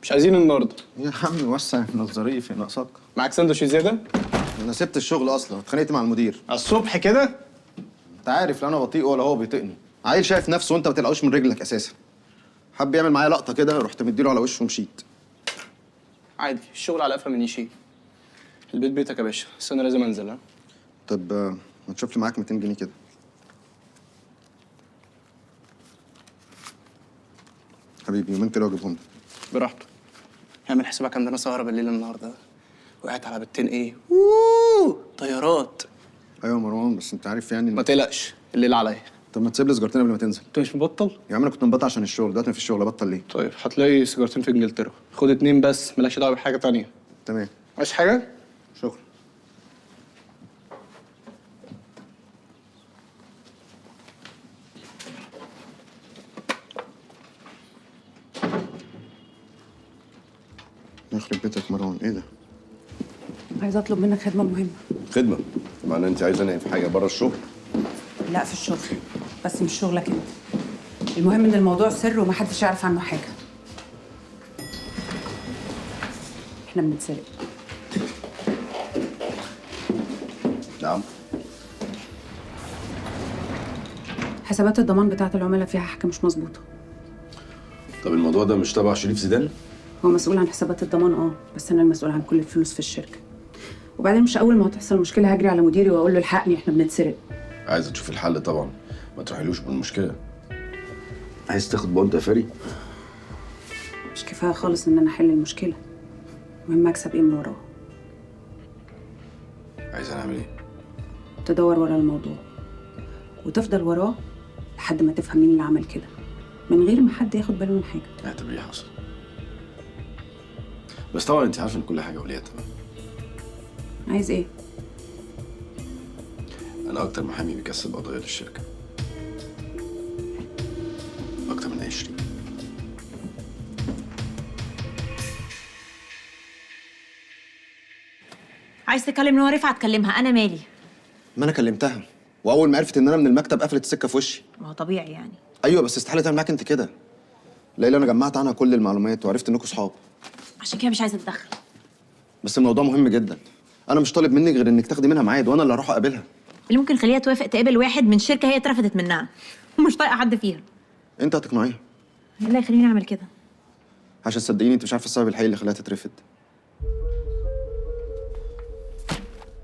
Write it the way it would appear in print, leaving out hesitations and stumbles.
مش عايزين النهارده. يا عم وسع من الظريف ناقصك. معاك ساندوتش زياده؟ انا سبت الشغل اصلا، اتخانقت مع المدير. على الصبح كده؟ انت عارف لا انا بطيء ولا هو بيطيقني. عيل شايف نفسه وانت ما تلقاش من رجلك اساسا. حب يعمل معايا لقطه كده، رحت مديله على وشه ومشيت. عادي، الشغل على قفا من يشيل. البيت بيتك يا باشا، بس انا لازم انزل. ها؟ طب ما تشوف لي معاك 200 جنيه كده. حبيبي يومين كده واجيبهم لك. براحته. اعمل حسابك عندنا سهره بالليل النهارده. وقعت على بنتين ايه؟ طيارات. ايوه يا مروان، بس انت عارف يعني ما تقلقش، الليل عليا. طب ما تسيب لي سيجارتين قبل ما تنزل. انت مش مبطل؟ يا عم انا كنت مبطل عشان الشغل، دلوقتي انا في الشغل ابطل ليه؟ طيب هتلاقي سيجارتين في انجلترا، خد 2 بس، مالكش دعوه بحاجه تانية. تمام. عايز حاجه؟ شكرا. يخرب بيتك مروان، ايه ده؟ عايزه اطلب منك خدمه مهمه. خدمة؟ معناه انت عايزاني في حاجة بره الشغل؟ لا في الشغل، بس مش شغلك انت. المهم ان الموضوع سر ومحدش يعرف عنه حاجه. احنا بنتسرق. نعم. حسابات الضمان بتاعه العملاء فيها حاجه مش مظبوطه. طب الموضوع ده مش تبع شريف زيدان؟ هو مسؤول عن حسابات الضمان بس انا المسؤول عن كل الفلوس في الشركه. وبعدين مش اول ما تحصل مشكله هجري على مديري واقول له الحقني احنا بنتسرق. عايزة تشوف الحل طبعا، ما تروحيلوش بالمشكلة. عايز تاخد بونت يا فري؟ مش كفايه خالص ان انا احل المشكله، المهم اكسب ايه من وراه. عايز نعمل ايه؟ تدور ورا الموضوع وتفضل وراه لحد ما تفهم مين اللي عمل كده، من غير ما حد ياخد باله من حاجه. اعتبريه حصل. بس طبعا انت عارفة ان كل حاجة وليها تمام. عايز ايه؟ انا اكتر محامي بيكسب قضايا للشركة، اكتر من 20. عايز تكلم نوى رفعت كلمها، انا مالي. ما انا كلمتها، واول ما عرفت ان انا من المكتب قفلت السكه في وشي. ما هو طبيعي يعني. ايوه بس استحاله تعمل معاك انت كده. ليلى انا جمعت عنها كل المعلومات وعرفت انكم صحاب. عشان كده مش عايزه اتدخل. بس الموضوع مهم جدا. انا مش طالب منك غير انك تاخدي منها ميعاد وانا اللي هروح اقابلها. اللي ممكن يخليها توافق تقابل واحد من شركه هي اترفدت منها ومش طايقه حد فيها. انت هتقنعيها. ايه اللي يخليني اعمل كده؟ عشان صدقيني انت مش عارفه السبب الحقيقي اللي خلاها تترفد.